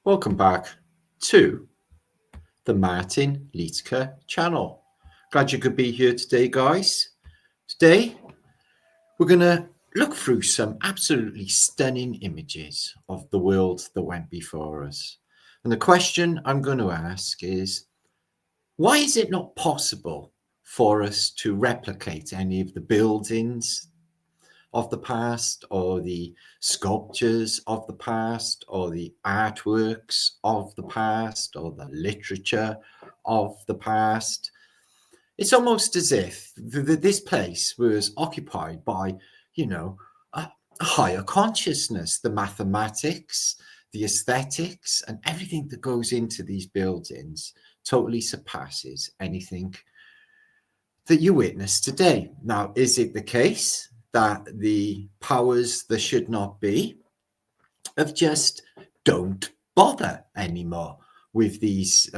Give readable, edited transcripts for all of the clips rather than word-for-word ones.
Welcome back to the Martinliedtke channel. Glad you could be here today, guys. Today, we're going to look through some absolutely stunning images of the world that went before us. And the question I'm going to ask is, why is it not possible for us to replicate any of the buildings of the past, or the sculptures of the past, or the artworks of the past, or the literature of the past? It's almost as if this place was occupied by, a higher consciousness. The mathematics, the aesthetics, and everything that goes into these buildings totally surpasses anything that you witness today. Now, is it the case that the powers that should not be have just don't bother anymore with these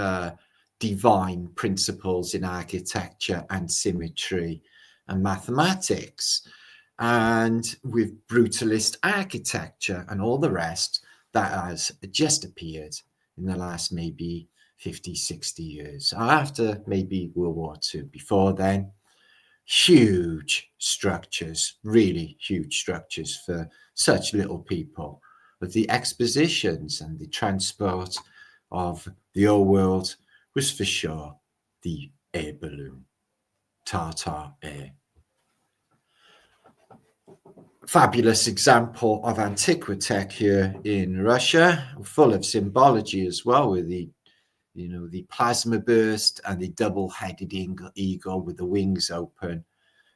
divine principles in architecture and symmetry and mathematics, and with brutalist architecture and all the rest that has just appeared in the last maybe 50, 60 years, after maybe World War II? Before then, huge structures, really huge structures for such little people. But the expositions and the transport of the old world was for sure the air balloon, Tartaria. Fabulous example of antiquitech here in Russia, full of symbology as well, with the plasma burst and the double-headed eagle with the wings open.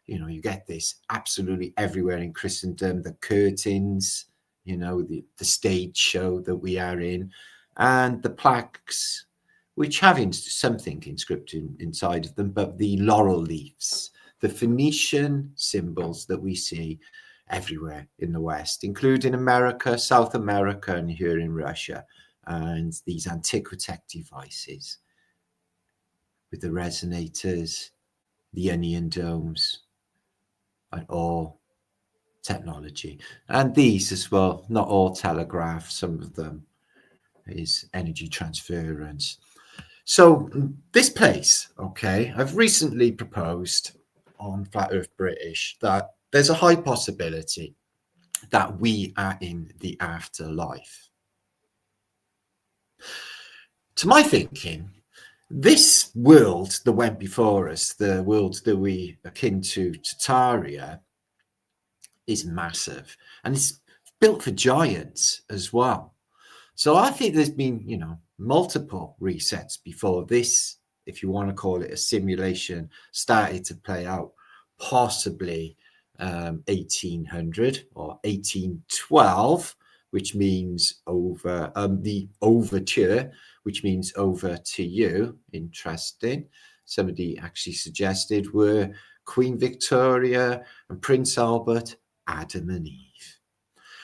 You get this absolutely everywhere in Christendom. The curtains, the stage show that we are in, and the plaques, which have something inscripted inside of them, but the laurel leaves, the Phoenician symbols that we see everywhere in the West, including America, South America, and here in Russia. And these antiquitech devices with the resonators, the onion domes, and all technology. And these as well, not all telegraph, some of them is energy transference. So this place, okay, I've recently proposed on Flat Earth British that there's a high possibility that we are in the afterlife. To my thinking, this world that went before us, the world that we akin to Tartaria, is massive, and it's built for giants as well. So I think there's been, multiple resets before this, if you want to call it a simulation, started to play out, possibly 1800 or 1812, which means over the overture, which means over to you. Interesting. Somebody actually suggested were Queen Victoria and Prince Albert, Adam and Eve.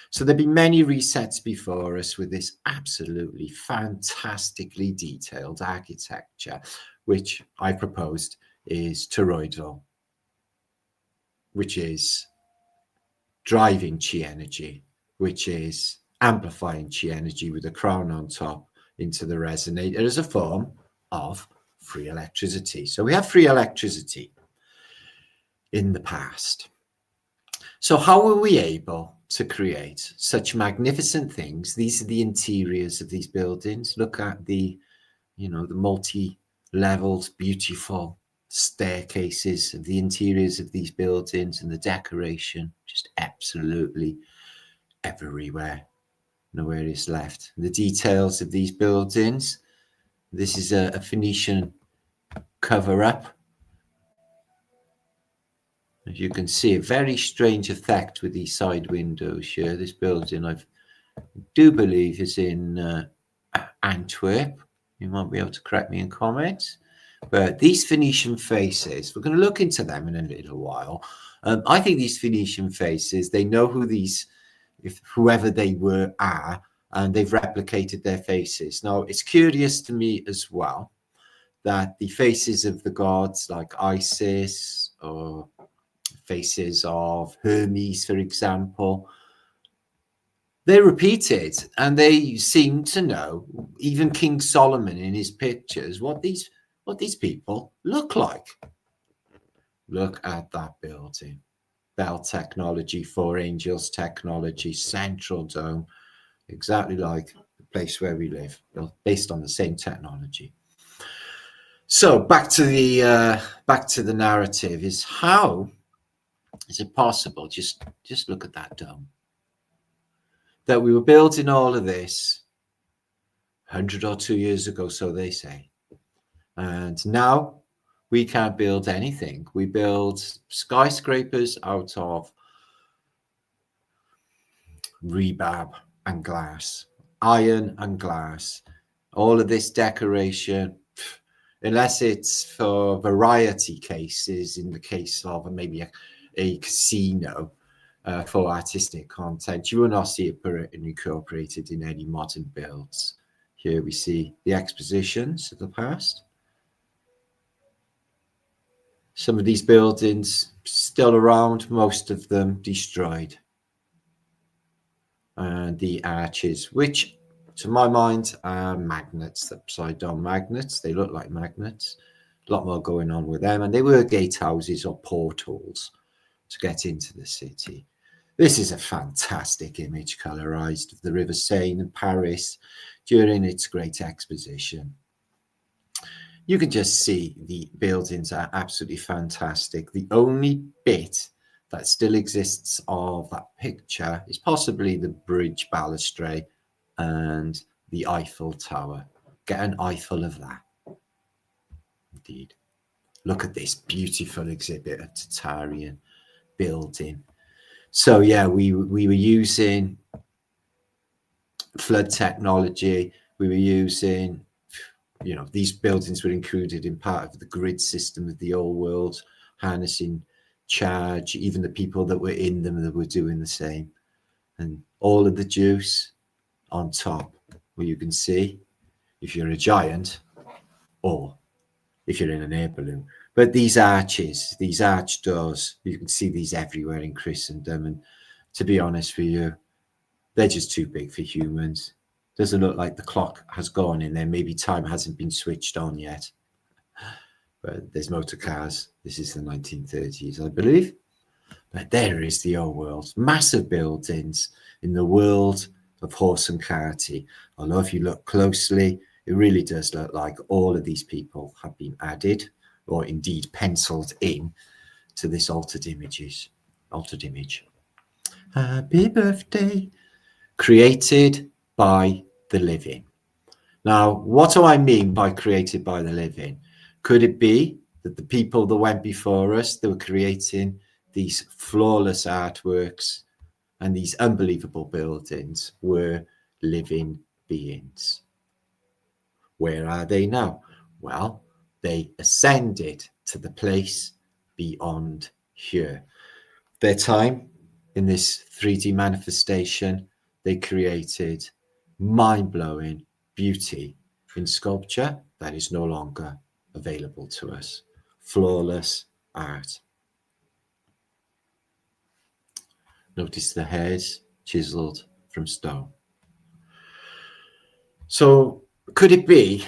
So there've been many resets before us with this absolutely fantastically detailed architecture, which I proposed is toroidal, which is driving chi energy, which is amplifying chi energy with a crown on top into the resonator as a form of free electricity. So we have free electricity in the past. So how were we able to create such magnificent things? These are the interiors of these buildings. Look at the, the multi-leveled, beautiful staircases of the interiors of these buildings, and the decoration just absolutely everywhere. Nowhere is left. The details of these buildings. This is a Phoenician cover-up. As you can see, a very strange effect with these side windows here. This building, I do believe, is in Antwerp. You might be able to correct me in comments. But these Phoenician faces, we're going to look into them in a little while. I think these Phoenician faces, they know who these, whoever they were, are, and they've replicated their faces. Now, it's curious to me as well that the faces of the gods like Isis, or faces of Hermes, for example, they repeat it, and they seem to know, even King Solomon in his pictures, what these people look like. Look at that building. Bell technology, Four Angels technology, central dome, exactly like the place where we live, based on the same technology. So back to the narrative is, how is it possible? Just look at that dome. That we were building all of this 100 or 2 years ago, so they say. And now we can't build anything. We build skyscrapers out of rebar and glass, iron and glass. All of this decoration, unless it's for variety cases, in the case of maybe a casino, for artistic content, you will not see it incorporated in any modern builds. Here we see the expositions of the past. Some of these buildings still around, most of them destroyed. And the arches, which to my mind are magnets, upside down magnets. They look like magnets. A lot more going on with them. And they were gatehouses or portals to get into the city. This is a fantastic image, colorized, of the River Seine in Paris during its great exposition. You can just see the buildings are absolutely fantastic. The only bit that still exists of that picture is possibly the bridge balustrade and the Eiffel Tower. Get an Eiffel of that. Indeed. Look at this beautiful exhibit at Tartaria building. So yeah, we were using flood technology. We were using, these buildings were included in part of the grid system of the old world, harnessing charge. Even the people that were in them that were doing the same. And all of the juice on top, where you can see if you're a giant or if you're in an air balloon. But these arches, these arch doors, you can see these everywhere in Christendom. And to be honest with you, they're just too big for humans. Doesn't look like the clock has gone in there. Maybe time hasn't been switched on yet. But there's motor cars. This is the 1930s, I believe. But there is the old world. Massive buildings in the world of horse and carty. Although if you look closely, it really does look like all of these people have been added, or indeed penciled in, to this altered image. Happy birthday. Created by the living. Now, what do I mean by created by the living? Could it be that the people that went before us, they were creating these flawless artworks and these unbelievable buildings, were living beings? Where are they now? Well, they ascended to the place beyond here. Their time in this 3D manifestation, they created mind-blowing beauty in sculpture that is no longer available to us. Flawless art. Notice the hairs chiseled from stone. So could it be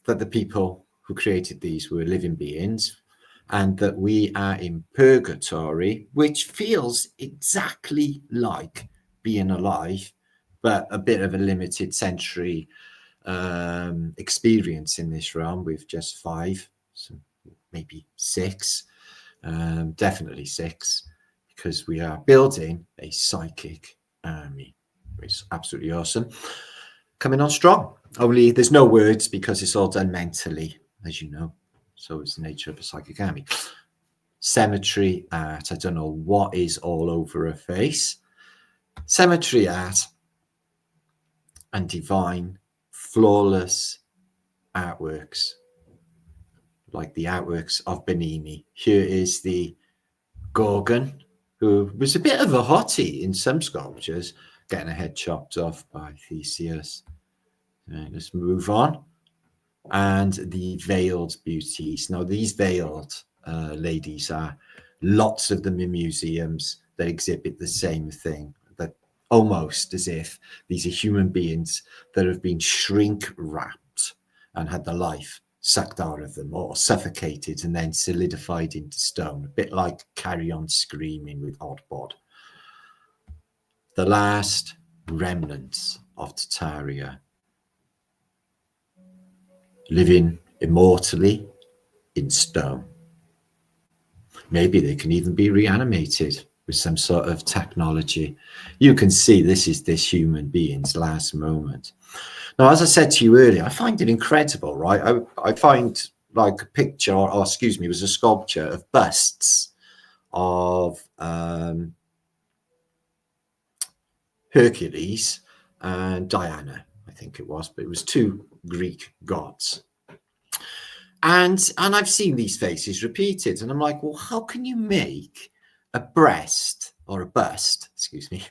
that the people who created these were living beings, and that we are in purgatory, which feels exactly like being alive, but a bit of a limited sensory experience in this realm, with just 5, so maybe 6, definitely 6, because we are building a psychic army. It's absolutely awesome. Coming on strong. Only there's no words because it's all done mentally, as you know. So it's the nature of a psychic army. Cemetery art. I don't know what is all over her face. Cemetery art and divine, flawless artworks, like the artworks of Bernini. Here is the Gorgon, who was a bit of a hottie in some sculptures, getting her head chopped off by Theseus. Right, let's move on. And the veiled beauties. Now, these veiled ladies are lots of them in museums that exhibit the same thing, that almost as if these are human beings that have been shrink wrapped and had the life sucked out of them or suffocated and then solidified into stone, a bit like Carry On Screaming with Oddbod. The last remnants of Tartaria, living immortally in stone. Maybe they can even be reanimated with some sort of technology. You can see this is this human being's last moment. Now, as I said to you earlier, I find it incredible, right? I find like a picture, or excuse me, it was a sculpture of busts of Hercules and Diana, I think it was, but it was two Greek gods. And I've seen these faces repeated, and I'm like, well, how can you make a breast or a bust, excuse me,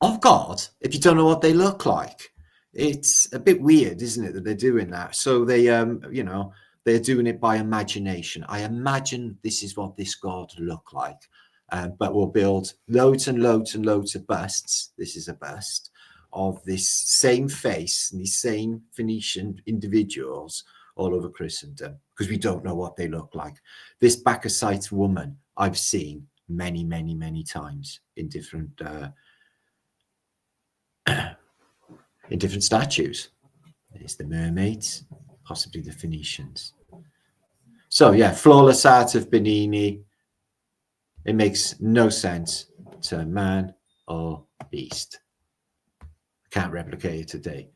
of God if you don't know what they look like? It's a bit weird, isn't it, that they're doing that? So they, you know, they're doing it by imagination. I imagine this is what this God looked like, but we'll build loads and loads and loads of busts. This is a bust of this same face and these same Phoenician individuals all over Christendom, because we don't know what they look like. This Bacchusite woman I've seen many, many, many times in different statues. There's the mermaids, possibly the Phoenicians. So yeah, flawless art of Bernini. It makes no sense to man or beast. Can't replicate it today.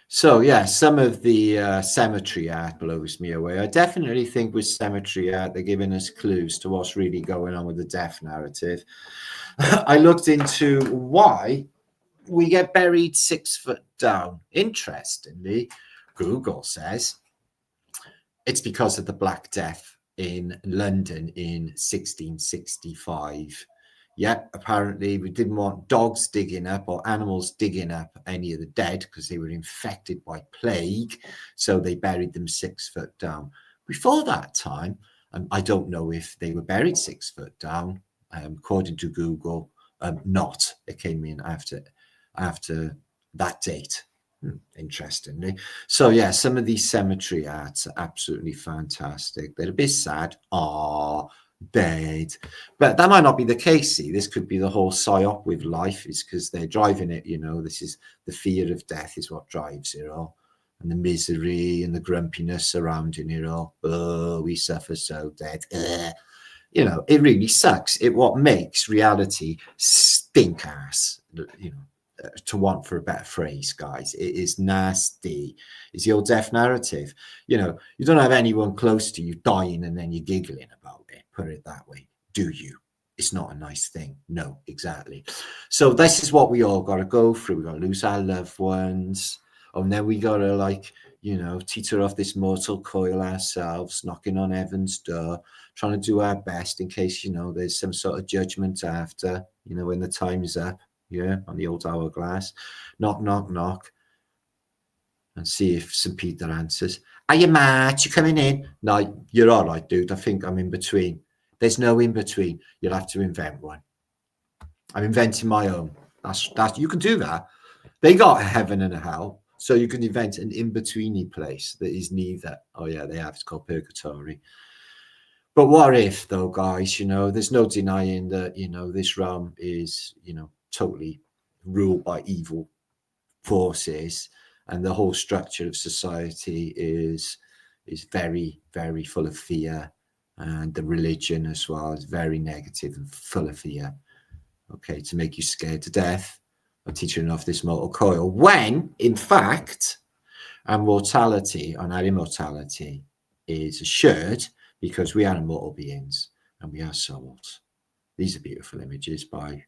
So yeah, some of the cemetery art blows me away. I definitely think with cemetery art, they're giving us clues to what's really going on with the death narrative. I looked into why we get buried 6 foot down. Interestingly, Google says it's because of the Black Death in London in 1665. Yep, apparently we didn't want dogs digging up or animals digging up any of the dead because they were infected by plague. So they buried them 6 foot down. Before that time, I don't know if they were buried 6 foot down. According to Google, not. It came in after that date. Interestingly. So yeah, some of these cemetery arts are absolutely fantastic. They're a bit sad. Ah, dead. But that might not be the case. See, this could be the whole psyop with life, is because they're driving it, you know, this is the fear of death is what drives it all. And the misery and the grumpiness surrounding it all. Oh, we suffer so dead. You know, it really sucks. It what makes reality stink ass, you know. To want for a better phrase, guys, it is nasty. It's the old death narrative. You know, you don't have anyone close to you dying and then you're giggling about it. Put it that way. Do you? It's not a nice thing. No, exactly. So this is what we all got to go through. We got to lose our loved ones. And then we got to, like, you know, teeter off this mortal coil ourselves, knocking on heaven's door, trying to do our best in case, you know, there's some sort of judgment after, you know, when the time's up. Yeah, on the old hourglass. Knock, knock, knock. And see if St. Peter answers. Are you mad? You coming in? No, you're all right, dude. I think I'm in between. There's no in between. You'll have to invent one. I'm inventing my own. That's you can do that. They got a heaven and a hell. So you can invent an in-betweeny place that is neither. Oh yeah, they have. It's called purgatory. But what if, though, guys, you know, there's no denying that, you know, this realm is, you know, totally ruled by evil forces, and the whole structure of society is very, very full of fear, and the religion as well is very negative and full of fear. Okay, to make you scared to death of teaching off this mortal coil, when in fact our mortality and our immortality is assured, because we are immortal beings and we are souls. These are beautiful images by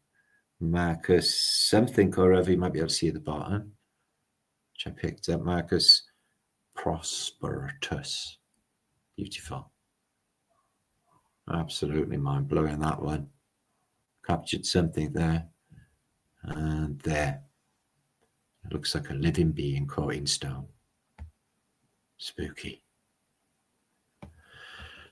Marcus something or other. You might be able to see at the bottom, which I picked up. Marcus Prosperatus. Beautiful. Absolutely mind-blowing, that one. Captured something there. And there. It looks like a living being caught in stone. Spooky.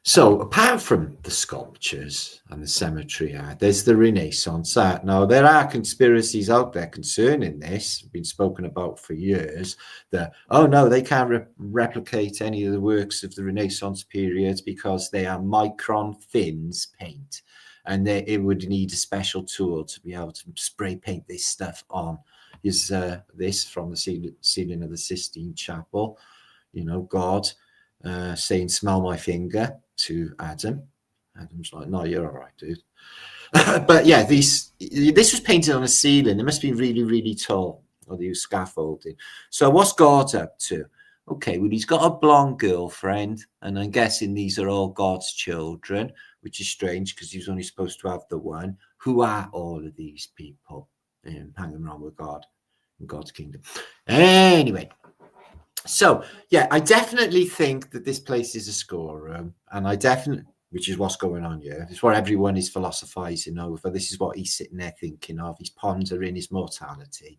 So apart from the sculptures and the cemetery art, there's the Renaissance art. Now, there are conspiracies out there concerning this, been spoken about for years, that, oh no, they can't replicate any of the works of the Renaissance period because they are micron thins paint. And it would need a special tool to be able to spray paint this stuff on. Is this from the ceiling of the Sistine Chapel? You know, God saying, smell my finger to Adam. Adam's like, no, you're all right, dude. But yeah, this was painted on a ceiling. It must be really, really tall, or they use scaffolding. So what's God up to? Okay, well, he's got a blonde girlfriend, and I'm guessing these are all God's children, which is strange because he was only supposed to have the one. Who are all of these people hanging around with God in God's kingdom? Anyway, so yeah, I definitely think that this place is a schoolroom, and I definitely, which is what's going on here. It's what everyone is philosophizing over. This is what he's sitting there thinking of. He's pondering his mortality.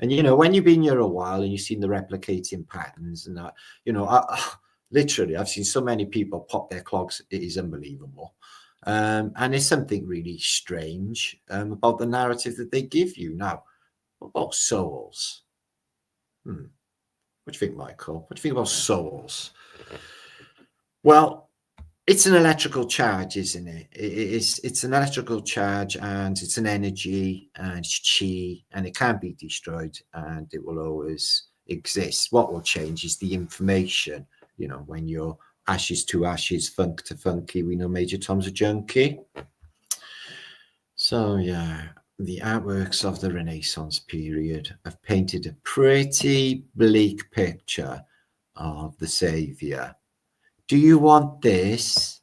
And, you know, when you've been here a while and you've seen the replicating patterns and that, you know, literally, I've seen so many people pop their clogs. It is unbelievable. And there's something really strange about the narrative that they give you. Now, about souls. What do you think, Michael? What do you think about souls? Well, it's an electrical charge, isn't it? It's an electrical charge, and it's an energy, and it's chi, and it can be destroyed, and it will always exist. What will change is the information. You know, when you're ashes to ashes, funk to funky, we know Major Tom's a junkie. So yeah, the artworks of the Renaissance period have painted a pretty bleak picture of the Saviour. Do you want this?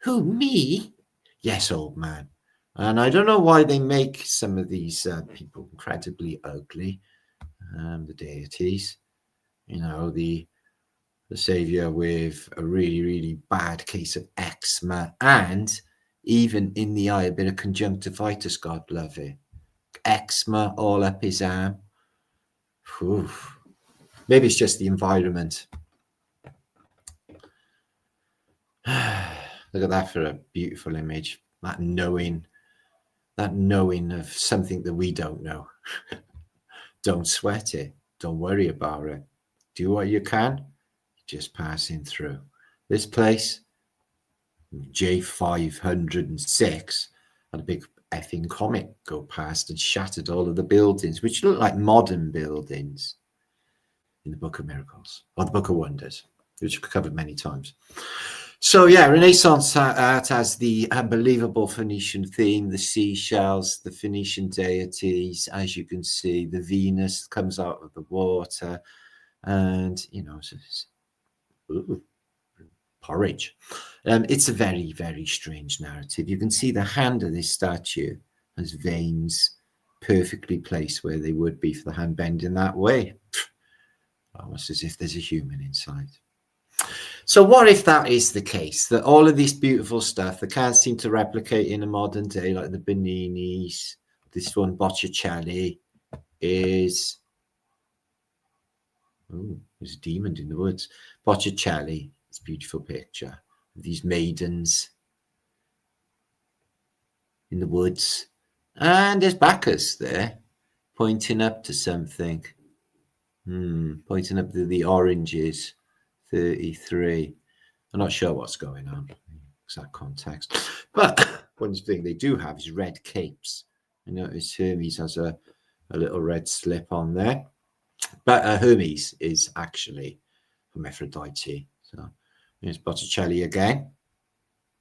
Who, me? Yes, old man. And I don't know why they make some of these people incredibly ugly, the deities. You know, the Saviour with a really, really bad case of eczema, and even in the eye, a bit of conjunctivitis, God love it. Eczema all up his arm. Whew. Maybe it's just the environment. Look at that for a beautiful image. That knowing of something that we don't know. Don't sweat it. Don't worry about it. Do what you can. Just passing through. This place, J506, had a big effing comet go past and shattered all of the buildings, which look like modern buildings in the Book of Miracles, or the Book of Wonders, which we've covered many times. So yeah, Renaissance art has the unbelievable Phoenician theme, the seashells, the Phoenician deities. As you can see, the Venus comes out of the water, and you know, porridge. It's a very, very strange narrative. You can see the hand of this statue has veins perfectly placed where they would be for the hand bending that way. Almost as if there's a human inside. So what if that is the case, that all of this beautiful stuff that can't seem to replicate in a modern day, like the Beninis, this one Botticelli, is... Oh, there's a demon in the woods. Botticelli, it's a beautiful picture of these maidens in the woods. And there's Bacchus there, pointing up to something. Pointing up to the oranges. 33. I'm not sure what's going on, exact context. But one thing they do have is red capes. I notice Hermes has a little red slip on there. But Hermes is actually Aphrodite. So here's Botticelli again.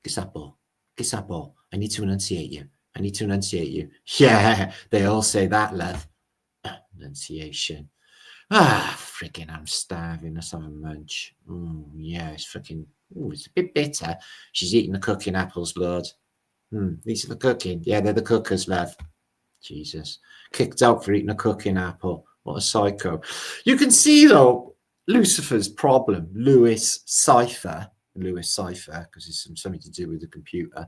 Giuseppe, I need to enunciate you. Yeah, they all say that, love. Enunciation. Freaking, I'm starving. Let's have a munch. Yeah, it's freaking, it's a bit bitter. She's eating the cooking apples, Lord. These are the cooking. Yeah, they're the cookers, love. Jesus. Kicked out for eating a cooking apple. What a psycho. You can see, though, Lucifer's problem, Lewis Cipher, because it's something to do with the computer.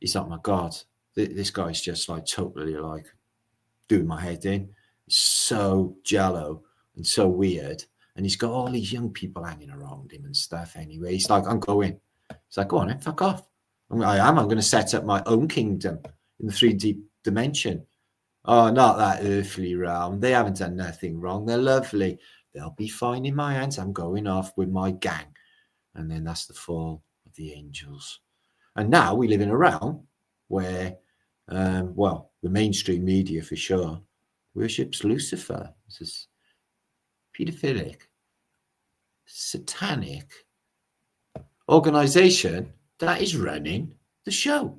He's like, my God, this guy's just like totally like doing my head in. So jello and so weird. and he's got all these young people hanging around him and stuff. Anyway, he's like, I'm going. He's like, go on, then, fuck off. I'm going to set up my own kingdom in the 3D dimension. Oh, not that earthly realm. They haven't done nothing wrong. They're lovely. They'll be fine in my hands. I'm going off with my gang. And then that's the fall of the angels. And now we live in a realm where, well, the mainstream media for sure worships Lucifer. This is pedophilic, satanic organization that is running the show.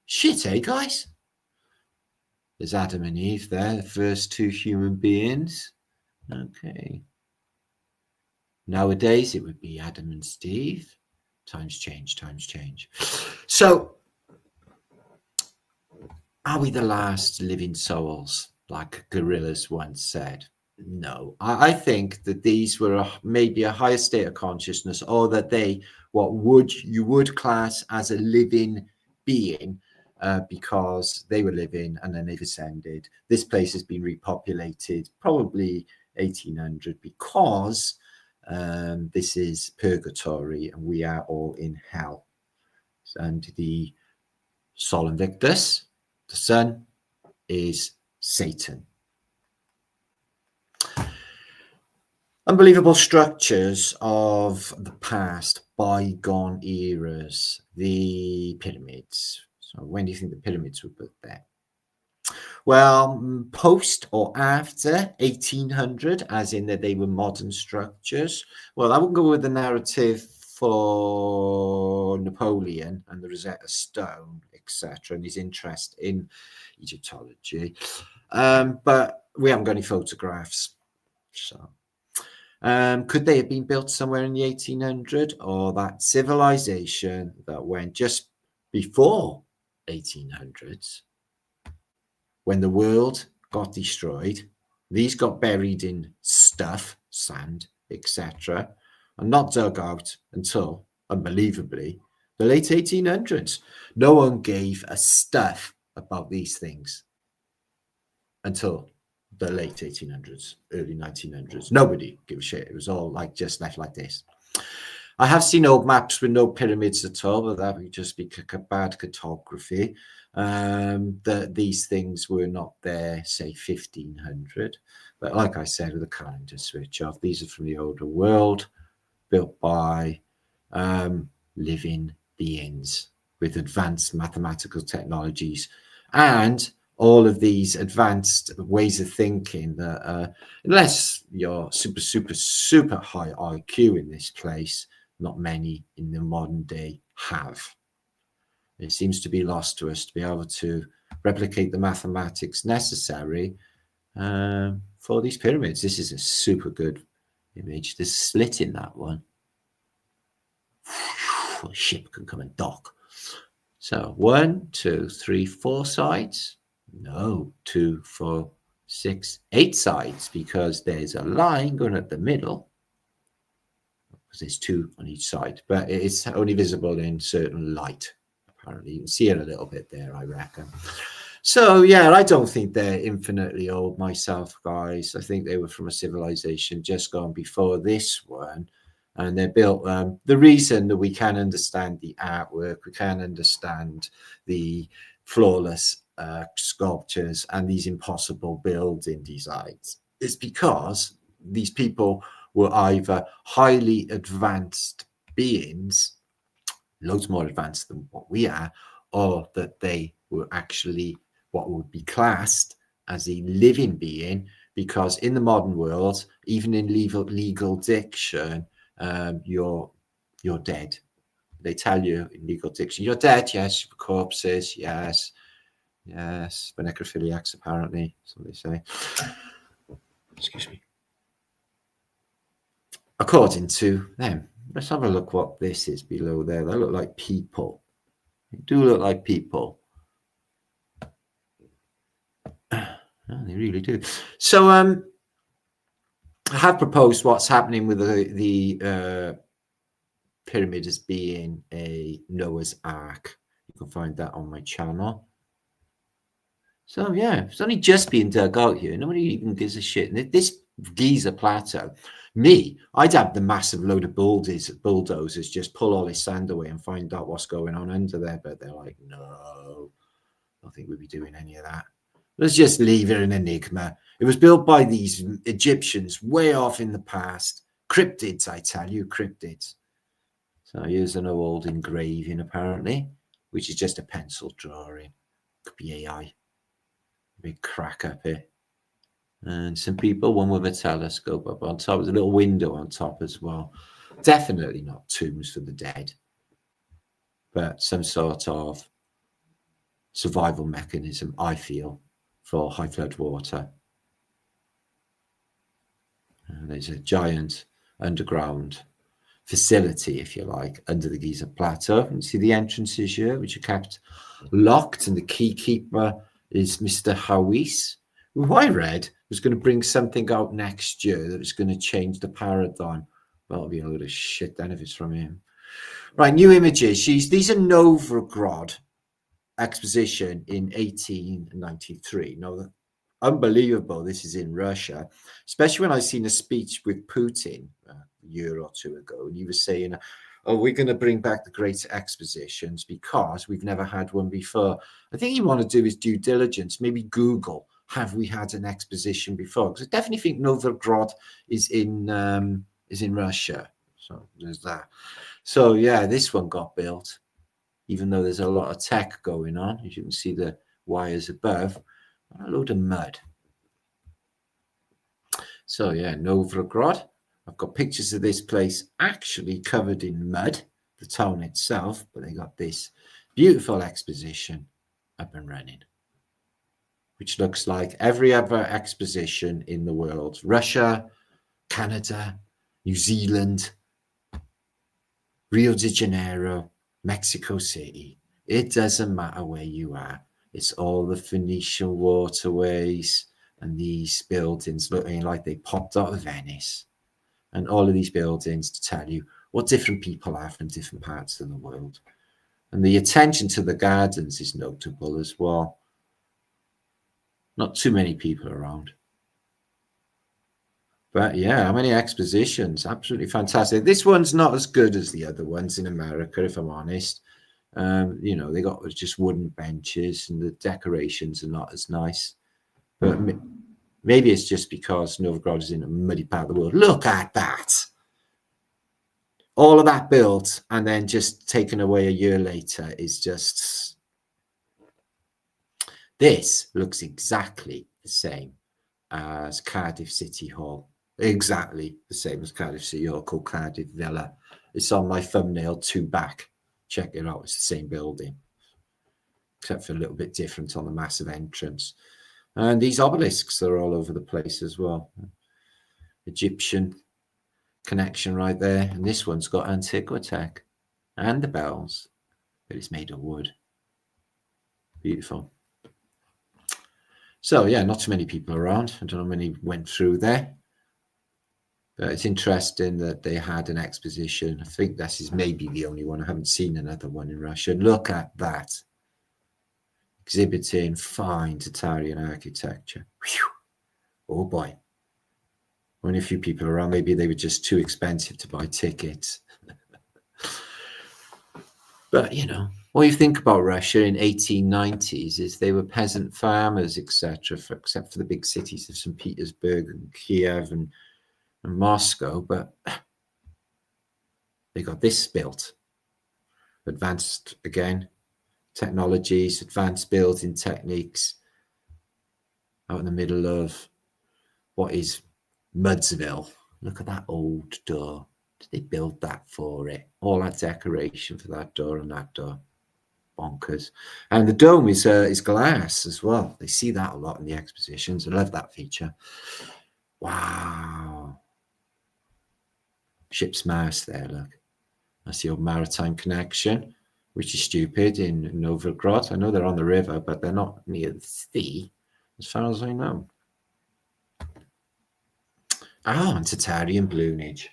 Shit, eh, guys? There's Adam and Eve there, the first two human beings. Okay. Nowadays, it would be Adam and Steve. Times change, times change. So, are we the last living souls, like gorillas once said? No. I think that these were maybe a higher state of consciousness, or that they, you would class as a living being, because they were living and then they descended. This place has been repopulated probably 1800 because this is purgatory and we are all in hell. And the Sol Invictus, the sun, is Satan. Unbelievable structures of the past, bygone eras, the pyramids. So when do you think the pyramids were built there? Well, post or after 1800, as in that they were modern structures. Well, I wouldn't go with the narrative for Napoleon and the Rosetta Stone, etc., and his interest in Egyptology. But we haven't got any photographs. So could they have been built somewhere in the 1800s, or that civilization that went just before 1800s, when the world got destroyed? These got buried in stuff, sand, etc., and not dug out until, unbelievably, the late 1800s. No one gave a stuff about these things until the late 1800s, early 1900s. Nobody gave a shit. It was all like just left like this. I have seen old maps with no pyramids at all, but that would just be bad cartography. That these things were not there, say 1500. But like I said, with the calendar switch off, these are from the older world, built by living beings with advanced mathematical technologies and all of these advanced ways of thinking that unless you're super high IQ in this place, not many in the modern day have. It seems to be lost to us to be able to replicate the mathematics necessary for these pyramids. This is a super good image. There's a slit in that one. A ship can come and dock. So 1, 2, 3, 4 sides. No, 2, 4, 6, 8 sides, because there's a line going at the middle, because there's 2 on each side, but it's only visible in certain light. Apparently, you can see it a little bit there, I reckon. So yeah, I don't think they're infinitely old myself, guys. I think they were from a civilization just gone before this one, and they're built. The reason that we can understand the artwork, we can understand the flawless sculptures and these impossible building designs, is because these people were either highly advanced beings, loads more advanced than what we are, or that they were actually what would be classed as a living being, because in the modern world, even in legal diction, you're dead. They tell you in legal diction, you're dead, yes, corpses, yes. Yes, for necrophiliacs, apparently, so they say. Excuse me. According to them. Let's have a look what this is below there. They look like people. They do look like people. Oh, they really do. So I have proposed what's happening with the pyramid as being a Noah's Ark. You can find that on my channel. So yeah, it's only just being dug out here. Nobody even gives a shit. And this Giza Plateau. Me, I'd have the massive load of bulldozers just pull all this sand away and find out what's going on under there. But they're like, no, I don't think we'd be doing any of that. Let's just leave it an enigma. It was built by these Egyptians way off in the past. Cryptids, I tell you, cryptids. So here's an old engraving, apparently, which is just a pencil drawing. Could be AI. Big crack up here. And some people, one with a telescope up on top. There's a little window on top as well. Definitely not tombs for the dead, but some sort of survival mechanism, I feel, for high flood water. And there's a giant underground facility, if you like, under the Giza Plateau. You can see the entrances here, which are kept locked, and the key keeper is Mr. Hawis, who I read was going to bring something out next year that was going to change the paradigm. Well, it'll be a load of shit then if it's from him. Right, new images. These are Novgorod exposition in 1893. Now, unbelievable, this is in Russia, especially when I seen a speech with Putin a year or two ago, and he was saying, oh, we're going to bring back the great expositions because we've never had one before. I think he wanted to do his due diligence, maybe Google, have we had an exposition before? Because I definitely think Novgorod is in Russia. So there's that. So yeah, this one got built, even though there's a lot of tech going on. As you can see the wires above, a load of mud. So yeah, Novgorod. I've got pictures of this place actually covered in mud, the town itself, but they got this beautiful exposition up and running, which looks like every other exposition in the world. Russia, Canada, New Zealand, Rio de Janeiro, Mexico City. It doesn't matter where you are. It's all the Phoenician waterways and these buildings looking like they popped out of Venice. And all of these buildings to tell you what different people are from different parts of the world. And the attention to the gardens is notable as well. Not too many people around. But yeah, how many expositions? Absolutely fantastic. This one's not as good as the other ones in America, if I'm honest. You know, they got just wooden benches and the decorations are not as nice. But maybe it's just because Novgorod is in a muddy part of the world. Look at that. All of that built and then just taken away a year later is just... This looks exactly the same as Cardiff City Hall. Exactly the same as Cardiff City Hall, called Cardiff Villa. It's on my thumbnail 2 back. Check it out. It's the same building, except for a little bit different on the massive entrance. And these obelisks are all over the place as well. Egyptian connection right there. And this one's got antiquitech and the bells, but it's made of wood. Beautiful. So yeah, not too many people around. I don't know how many went through there. But it's interesting that they had an exposition. I think this is maybe the only one. I haven't seen another one in Russia. Look at that. Exhibiting fine Tartarian architecture. Whew. Oh boy. Only a few people around. Maybe they were just too expensive to buy tickets. But, you know, what you think about Russia in 1890s is they were peasant farmers, etc., except for the big cities of St. Petersburg and Kiev and Moscow. But they got this built. Advanced, again, technologies, advanced building techniques out in the middle of what is Mudsville. Look at that old door. Did they build that for it? All that decoration for that door and that door. Bonkers. And the dome is glass as well. They see that a lot in the expositions. I love that feature. Wow. Ship's mast there, look. That's the old maritime connection, which is stupid in Novgorod. I know they're on the river, but they're not near the sea, as far as I know. Ah, and Tartarian balloonage.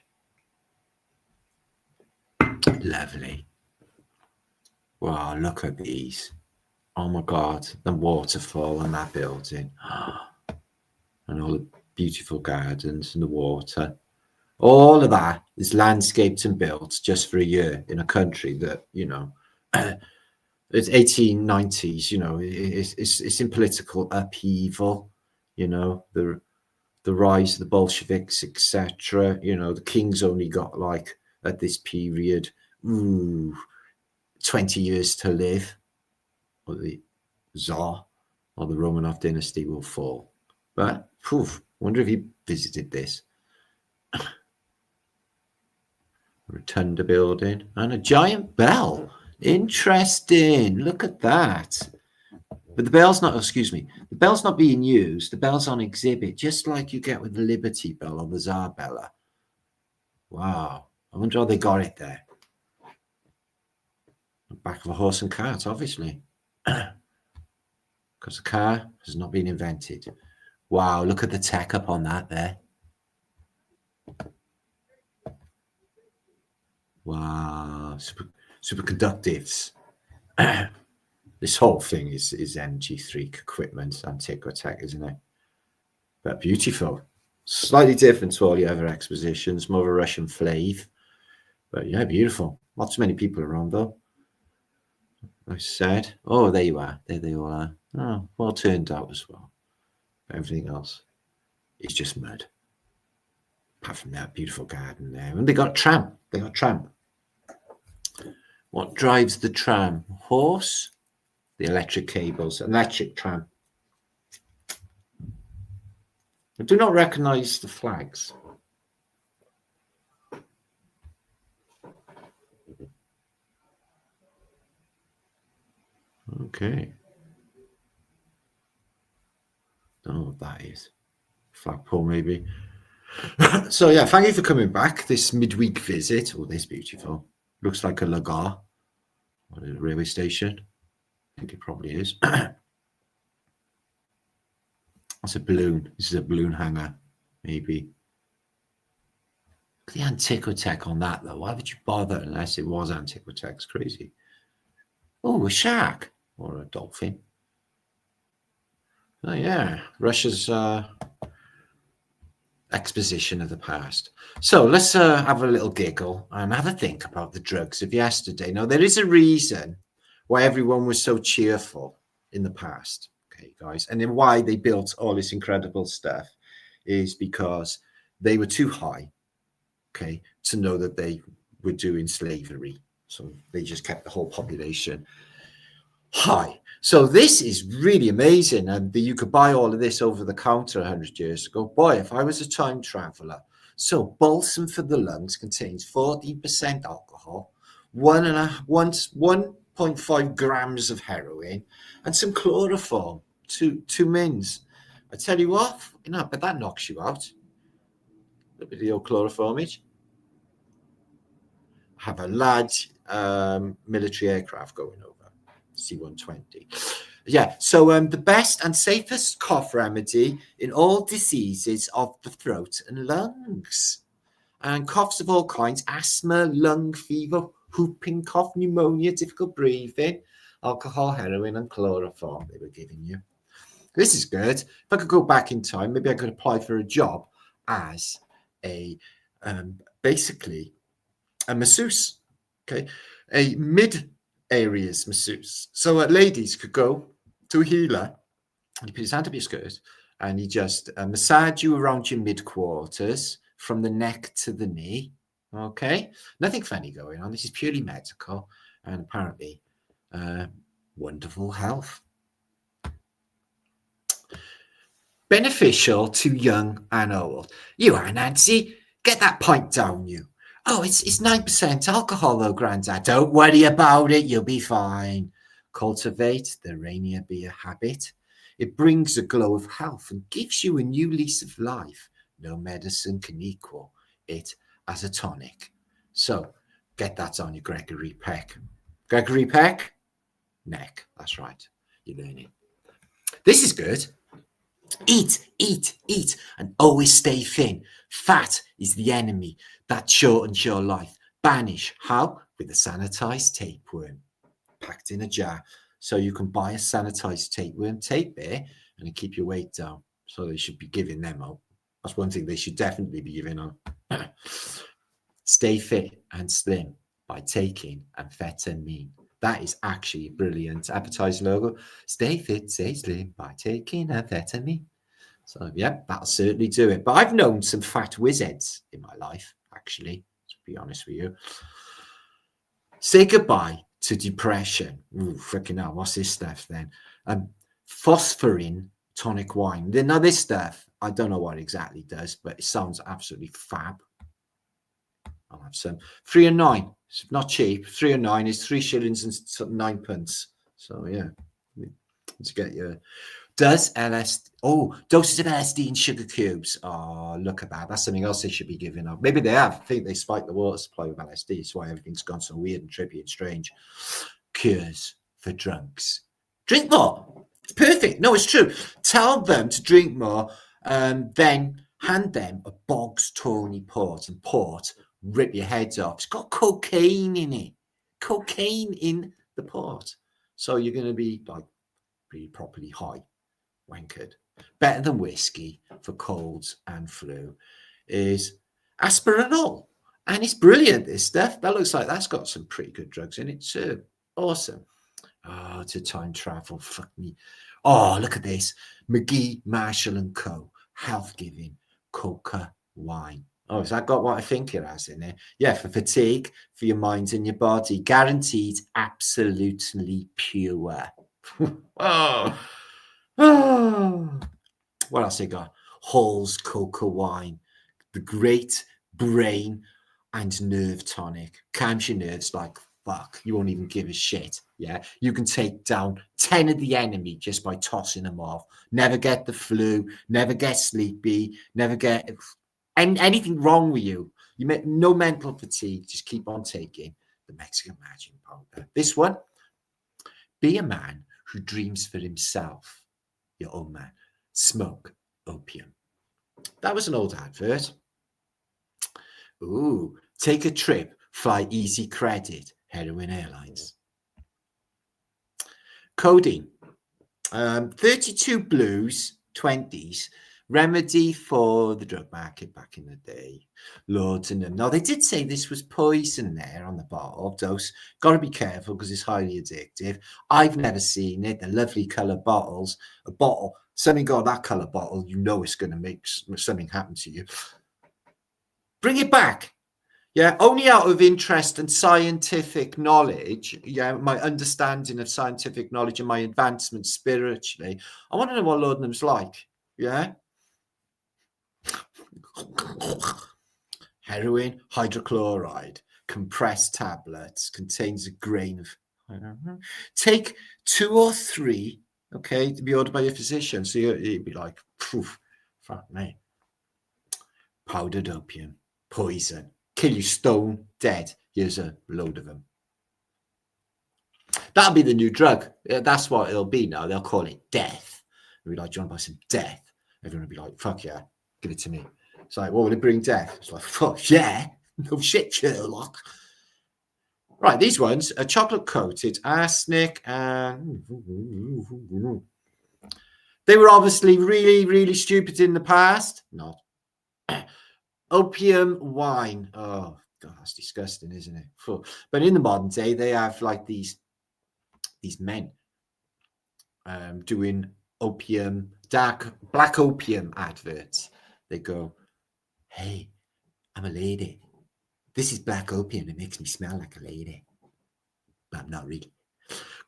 Lovely. Wow, look at these. Oh my God, the waterfall and that building. And all the beautiful gardens and the water. All of that is landscaped and built just for a year in a country that, you know, it's 1890s, you know, it's in political upheaval, you know, the rise of the Bolsheviks, etc. You know, the king's only got, like, at this period, 20 years to live, or the Tsar or the Romanov dynasty will fall. But, wonder if he visited this. Rotunda building and a giant bell. Interesting. Look at that. But the bell's not, excuse me, the bell's not being used. The bell's on exhibit, just like you get with the Liberty Bell or the Tsar Bella. Wow. I wonder how they got it there. The back of a horse and cart, obviously. Because the car has not been invented. Wow, look at the tech up on that there. Wow, superconductives. This whole thing is MG3 equipment, antiquitech, isn't it? But beautiful. Slightly different to all the other expositions, more of a Russian flave. But yeah, beautiful. Not too many people around though. I said, oh, there you are. There they all are. Oh, well turned out as well. Everything else is just mud. Apart from that beautiful garden there. And they got tram. They got tram. What drives the tram? Horse? The electric cables. Electric tram. I do not recognize the flags. Okay. Don't know what that is. Flagpole, maybe. So, yeah, thank you for coming back. This midweek visit. Oh, this beautiful. Looks like a lagar. What is it, a railway station? I think it probably is. That's a balloon. This is a balloon hangar, maybe. Look at the antiquitech on that, though. Why would you bother unless it was antiquitech? It's crazy. Oh, a shark or a dolphin. Oh, yeah. Russia's exposition of the past. So let's have a little giggle and have a think about the drugs of yesterday. Now, there is a reason why everyone was so cheerful in the past, okay, guys, and then why they built all this incredible stuff is because they were too high, okay, to know that they were doing slavery. So they just kept the whole population high. So this is really amazing, and you could buy all of this over the counter 100 years ago. Boy, if I was a time traveler. So balsam for the lungs contains 14% alcohol, 1.5 grams of heroin, and some chloroform, two mins. I tell you what, you know, but that knocks you out. A bit of your chloroformage. Have a large military aircraft going over. C-120. Yeah, so the best and safest cough remedy in all diseases of the throat and lungs. And coughs of all kinds, asthma, lung fever, whooping cough, pneumonia, difficult breathing, alcohol, heroin, and chloroform they were giving you. This is good. If I could go back in time, maybe I could apply for a job as a, basically, a masseuse, okay? A mid-areas masseuse. So ladies could go to a healer, and he put his hand up your skirt, and he just massage you around your mid-quarters from the neck to the knee, okay? Nothing funny going on. This is purely medical, and apparently wonderful health. Beneficial to young and old. You are, Nancy. Get that pint down, you. Oh, it's 9% alcohol, though, Grandad. Don't worry about it. You'll be fine. Cultivate the Rainier beer habit. It brings a glow of health and gives you a new lease of life. No medicine can equal it as a tonic. So get that on you, Gregory Peck. Gregory Peck? Neck. That's right. You're learning. This is good. Eat, eat, eat, and always stay thin. Fat is the enemy that shortens your life. Banish. How? With a sanitized tapeworm packed in a jar. So you can buy a sanitized tapeworm tape there and keep your weight down. So they should be giving them out. That's one thing they should definitely be giving on. Stay fit and slim by taking amphetamine. That is actually a brilliant advertising logo. Stay fit, stay slim by taking amphetamine. So, yeah, that'll certainly do it. But I've known some fat wizards in my life, actually, to be honest with you. Say goodbye to depression. Ooh, freaking hell, what's this stuff then? Phosphorin tonic wine. Now, this stuff, I don't know what it exactly does, but it sounds absolutely fab. I'll have some. 3 and 9. It's not cheap. 3 and 9 is 3 shillings and 9pence. So, yeah. To get your... Does LSD... Oh, doses of LSD and sugar cubes. Oh, look at that. That's something else they should be giving up. Maybe they have. I think they spiked the water supply with LSD. That's why everything's gone so weird and trippy and strange. Cures for drunks. Drink more. It's perfect. No, it's true. Tell them to drink more, then hand them a Boggs Tawny port, and port rip your heads off. It's got cocaine in it. Cocaine in the port. So you're going to be like really properly high, wankered. Better than whiskey for colds and flu is aspirinol. And it's brilliant, this stuff. That looks like that's got some pretty good drugs in it too. Awesome. Oh, to time travel. Fuck me. Oh, look at this. McGee, Marshall and Co. Health giving coca wine. Oh, has that got what I think it has in it? Yeah, for fatigue, for your mind and your body. Guaranteed absolutely pure. Oh. Oh. What else I got? Hall's coca wine. The great brain and nerve tonic. Calms your nerves like fuck. You won't even give a shit. Yeah. You can take down 10 of the enemy just by tossing them off. Never get the flu. Never get sleepy. Never get anything wrong with you. You make no mental fatigue. Just keep on taking the Mexican magic powder. This one, be a man who dreams for himself. Your own man. Smoke opium. That was an old advert. Ooh, take a trip. Fly easy credit. Heroin Airlines. Codeine. 32 blues, 20s. Remedy for the drug market back in the day. Laudanum. Now, they did say this was poison there on the bottle dose. Got to be careful because it's highly addictive. I've never seen it. The lovely colour bottles. A bottle. Something got that colour bottle, you know it's going to make something happen to you. Bring it back. Yeah, only out of interest and scientific knowledge, yeah, my understanding of scientific knowledge and my advancement spiritually, I want to know what laudanum's like. Yeah. Heroin, hydrochloride, compressed tablets, contains a grain of, I don't know. Take 2 or 3, okay, to be ordered by your physician. So you'd be like, poof, fuck me. Powdered opium, poison, kill you stone dead. Here's a load of them. That'll be the new drug. That's what it'll be now. They'll call it death. They'll be like, do you want to buy some death? Everyone will be like, fuck yeah, give it to me. It's like, what will it bring death? It's like, fuck yeah. No shit, Sherlock. Right, these ones are chocolate coated, arsenic, and they were obviously really, really stupid in the past. Not. Opium wine. Oh, God, that's disgusting, isn't it? But in the modern day, they have like these men doing opium, black opium adverts. They go, hey, I'm a lady. This is black opium. It makes me smell like a lady. But I'm not really.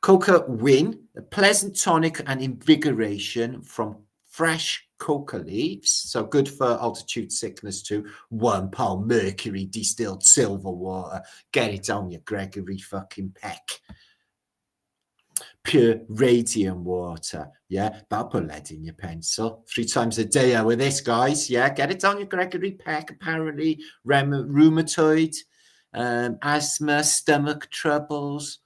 Coca Win, a pleasant tonic and invigoration from fresh coca leaves. So good for altitude sickness too. 1 pound mercury distilled silver water. Get it on your Gregory fucking Peck. Pure radium water. Yeah, that'll put lead in your pencil 3 times a day with this, guys. Yeah, get it on your Gregory Peck. Apparently, rheumatoid, asthma, stomach troubles.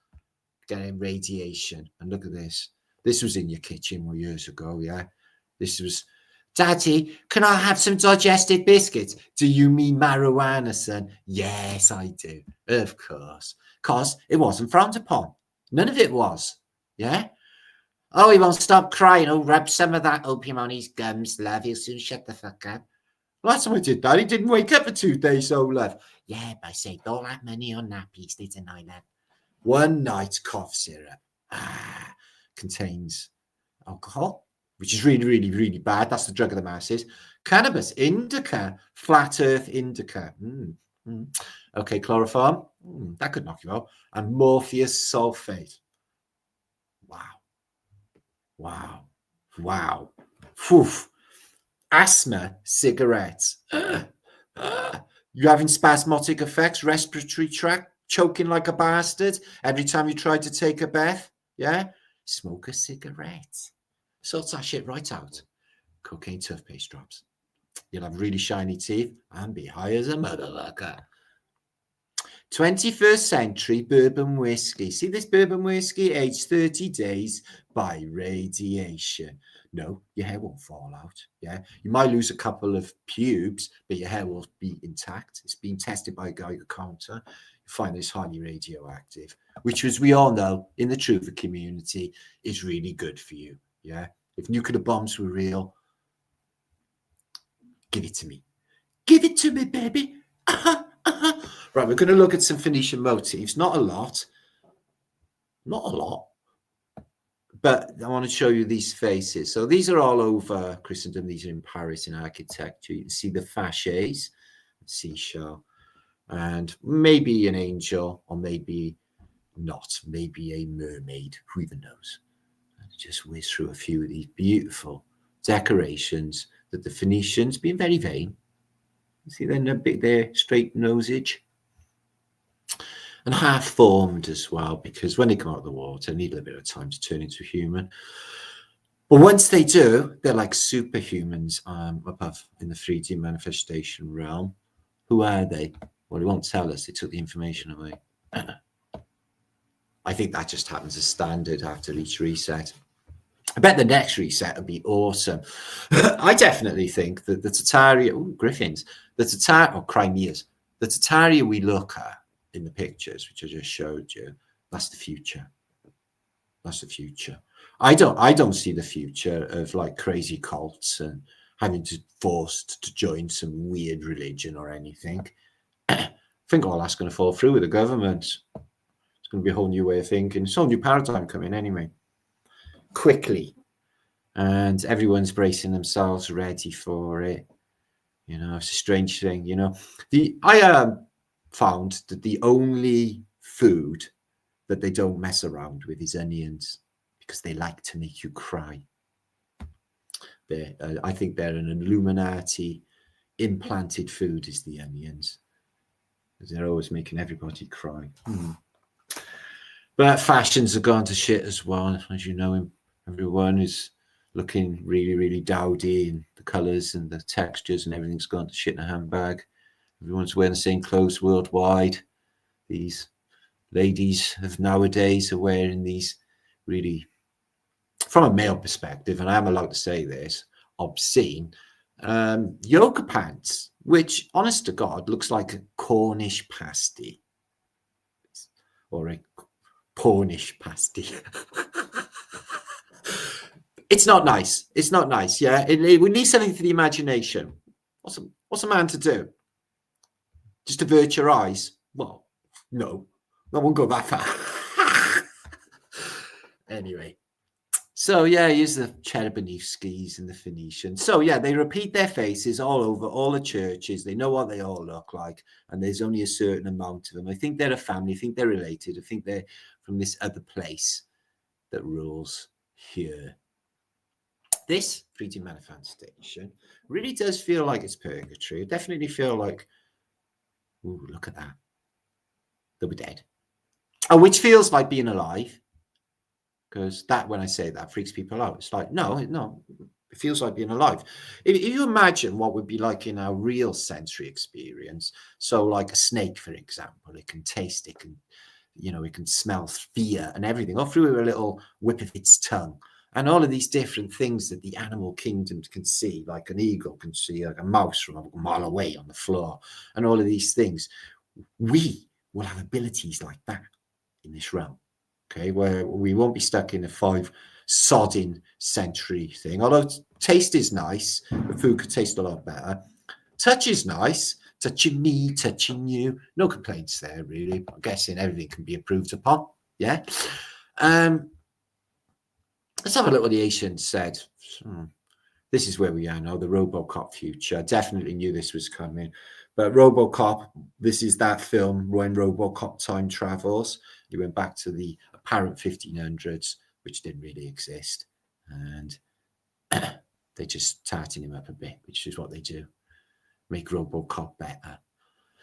Getting radiation. And look at this. This was in your kitchen years ago. Yeah, this was. Daddy, can I have some digestive biscuits? Do you mean marijuana, son? Yes, I do. Of course. Because it wasn't frowned upon. None of it was. Yeah? Oh, he won't stop crying. Oh, rub some of that opium on his gums, love. He'll soon shut the fuck up. Last time I did that, he didn't wake up for 2 days, Olaf. Yeah, but I saved all that money on nappies, didn't I, love? One night cough syrup contains alcohol, which is really, really, really bad. That's the drug of the masses. Cannabis, indica, flat earth indica. Okay, chloroform, that could knock you out. And morpheus sulfate. Wow. Woof. Asthma, cigarettes. You having spasmodic effects, respiratory tract, choking like a bastard every time you try to take a bath? Yeah? Smoke a cigarette. Sorts that shit right out. Cocaine toothpaste drops. You'll have really shiny teeth and be high as a motherfucker. 21st century bourbon whiskey. See this bourbon whiskey, aged 30 days by radiation. No, your hair won't fall out. Yeah, you might lose a couple of pubes, but your hair will be intact. It's been tested by a Geiger counter. You find it's highly radioactive, which, as we all know, in the truther community, is really good for you. Yeah, if nuclear bombs were real, give it to me. Give it to me, baby. Right, we're going to look at some Phoenician motifs. Not a lot, but I want to show you these faces. So these are all over Christendom. These are in Paris in architecture. You can see the fasces, seashell, and maybe an angel, or maybe not. Maybe a mermaid. Who even knows? Just whiz through a few of these beautiful decorations that the Phoenicians, being very vain, see their straight nosage. And half formed as well, because when they come out of the water, they need a little bit of time to turn into human. But once they do, they're like superhumans above in the 3D manifestation realm. Who are they? Well, they won't tell us. They took the information away. I think that just happens as standard after each reset. I bet the next reset would be awesome. I definitely think that the Tartaria, Griffins, the Crimeas, the Tartaria we look at in the pictures, which I just showed you, that's the future. That's the future. I don't see the future of like crazy cults and having to forced to join some weird religion or anything. I think all that's going to fall through with the government. It's going to be a whole new way of thinking. It's a whole new paradigm coming anyway. Quickly. And everyone's bracing themselves ready for it. You know, it's a strange thing, you know. I found that the only food that they don't mess around with is onions, because they like to make you cry. I think they're an Illuminati implanted food is the onions, because they're always making everybody cry. But fashions have gone to shit as well, as you know. Everyone is looking really, really dowdy, and the colours and the textures and everything's gone to shit in a handbag. Everyone's wearing the same clothes worldwide. These ladies of nowadays are wearing these really, from a male perspective, and I am allowed to say this, obscene yoga pants, which, honest to God, looks like a Cornish pasty or a Pornish pasty. It's not nice. It's not nice. Yeah, we need something for the imagination. What's a man to do? Just avert your eyes? Well, no, I won't go that far. Anyway, so yeah, here's the Cherubinskis and the Phoenicians. So yeah, they repeat their faces all over all the churches. They know what they all look like, and there's only a certain amount of them. I think they're a family. I think they're related. I think they're from this other place that rules here. This 3D manifestation really does feel like it's purgatory. I definitely feel like, ooh, look at that. They'll be dead. Oh, which feels like being alive. Because that, when I say that, freaks people out. It's like, no, it feels like being alive. If you imagine what would be like in our real sensory experience, so like a snake, for example, it can taste, it can, it can smell fear and everything, all through a little whip of its tongue. And all of these different things that the animal kingdom can see, like an eagle can see like a mouse from a mile away on the floor, and all of these things. We will have abilities like that in this realm, okay, where we won't be stuck in a 5 sodding century thing. Although taste is nice, the food could taste a lot better. Touch is nice. Touching me, touching you. No complaints there, really. I'm guessing everything can be improved upon. Yeah. Let's have a look what the Asian said. This is where we are now, the RoboCop future. I definitely knew this was coming. But RoboCop, this is that film when RoboCop time travels. He went back to the apparent 1500s, which didn't really exist. And they just tarting him up a bit, which is what they do. Make RoboCop better.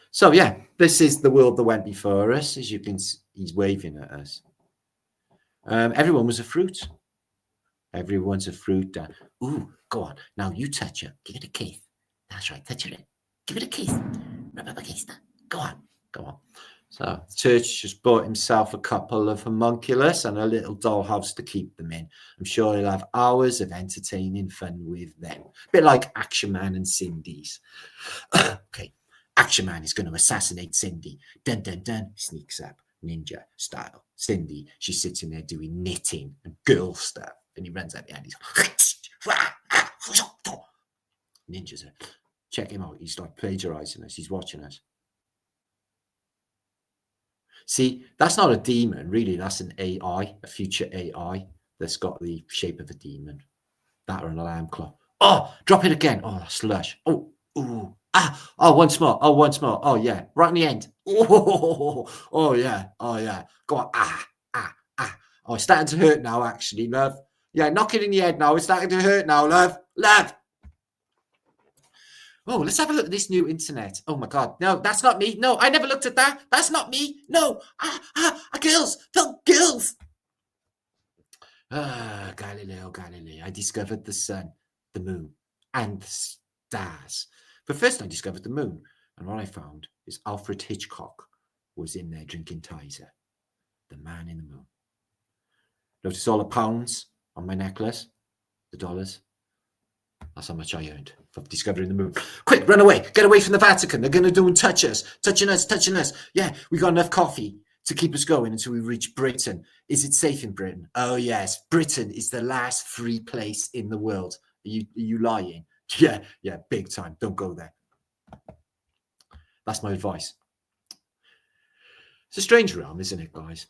So yeah, this is the world that went before us. As you can see, he's waving at us. Everyone was a fruit. Everyone's a fruit. Ooh, go on. Now you touch her. Give it a kiss. That's right. Touch her. Give it a kiss. Rub up against her. Go on. Go on. So Church just bought himself a couple of homunculus and a little dollhouse to keep them in. I'm sure he'll have hours of entertaining fun with them. A bit like Action Man and Cindy's. Okay. Action Man is going to assassinate Cindy. Dun, dun, dun. Sneaks up. Ninja style. Cindy, she's sitting there doing knitting and girl stuff. And he runs out the end. He's ninjas. Check him out. He's like plagiarizing us. He's watching us. See, that's not a demon, really. That's an AI, a future AI that's got the shape of a demon. That or an alarm clock. Oh, drop it again. Oh, slush. Oh, ooh. Ah, oh, once more. Oh, once more. Oh, yeah. Right in the end. Oh, yeah. Oh, yeah. Go on. Ah. Oh, it's starting to hurt now, actually, love. Yeah, knock it in the head now. It's starting to hurt now, love. Love. Oh, let's have a look at this new internet. Oh, my God. No, that's not me. No, I never looked at that. That's not me. No. Girls. The girls. Galileo. I discovered the sun, the moon, and the stars. But first I discovered the moon. And what I found is Alfred Hitchcock was in there drinking Tizer. The man in the moon. Notice all the pounds on my necklace, the dollars. That's how much I earned for discovering the moon. Quick, run away. Get away from the Vatican. They're going to do and touch us. Touching us. Yeah, we got enough coffee to keep us going until we reach Britain. Is it safe in Britain? Oh, yes. Britain is the last free place in the world. Are you lying? Yeah, big time. Don't go there. That's my advice. It's a strange realm, isn't it, guys?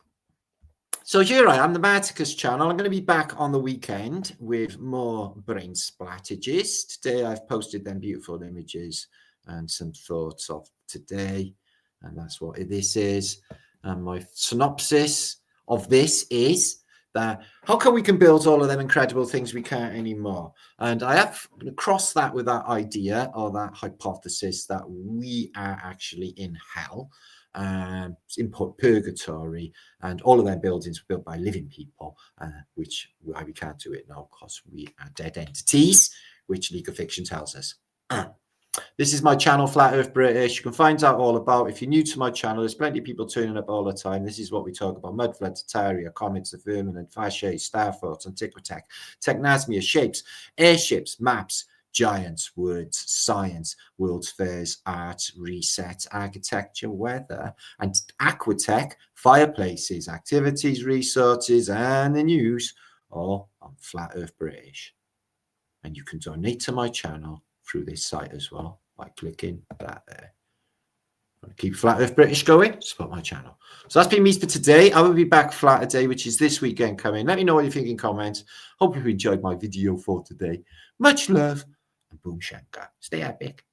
So here I am, the Marticus channel. I'm going to be back on the weekend with more brain splattages. Today I've posted them beautiful images and some thoughts of today. And that's what this is. And my synopsis of this is that how come we can build all of them incredible things we can't anymore? And I have crossed that with that idea or that hypothesis that we are actually in hell. In purgatory, and all of their buildings were built by living people, which why we can't do it now because we are dead entities, which League of Fiction tells us. This is my channel, Flat Earth British. You can find out all about, if you're new to my channel, there's plenty of people turning up all the time. This is what we talk about: mudflood, tartaria, comets of firmament, fasces, star thoughts, antiquitech, technasmia, shapes, airships, maps, giants, words, science, world's fairs, art, reset, architecture, weather, and aquitech, fireplaces, activities, resources, and the news, all on Flat Earth British. And you can donate to my channel through this site as well by clicking that there. Keep Flat Earth British going, support my channel. So that's been me for today. I will be back Flat a Day, which is this weekend coming. Let me know what you think in comments. Hope you enjoyed my video for today. Much love and boom shankar. Stay epic.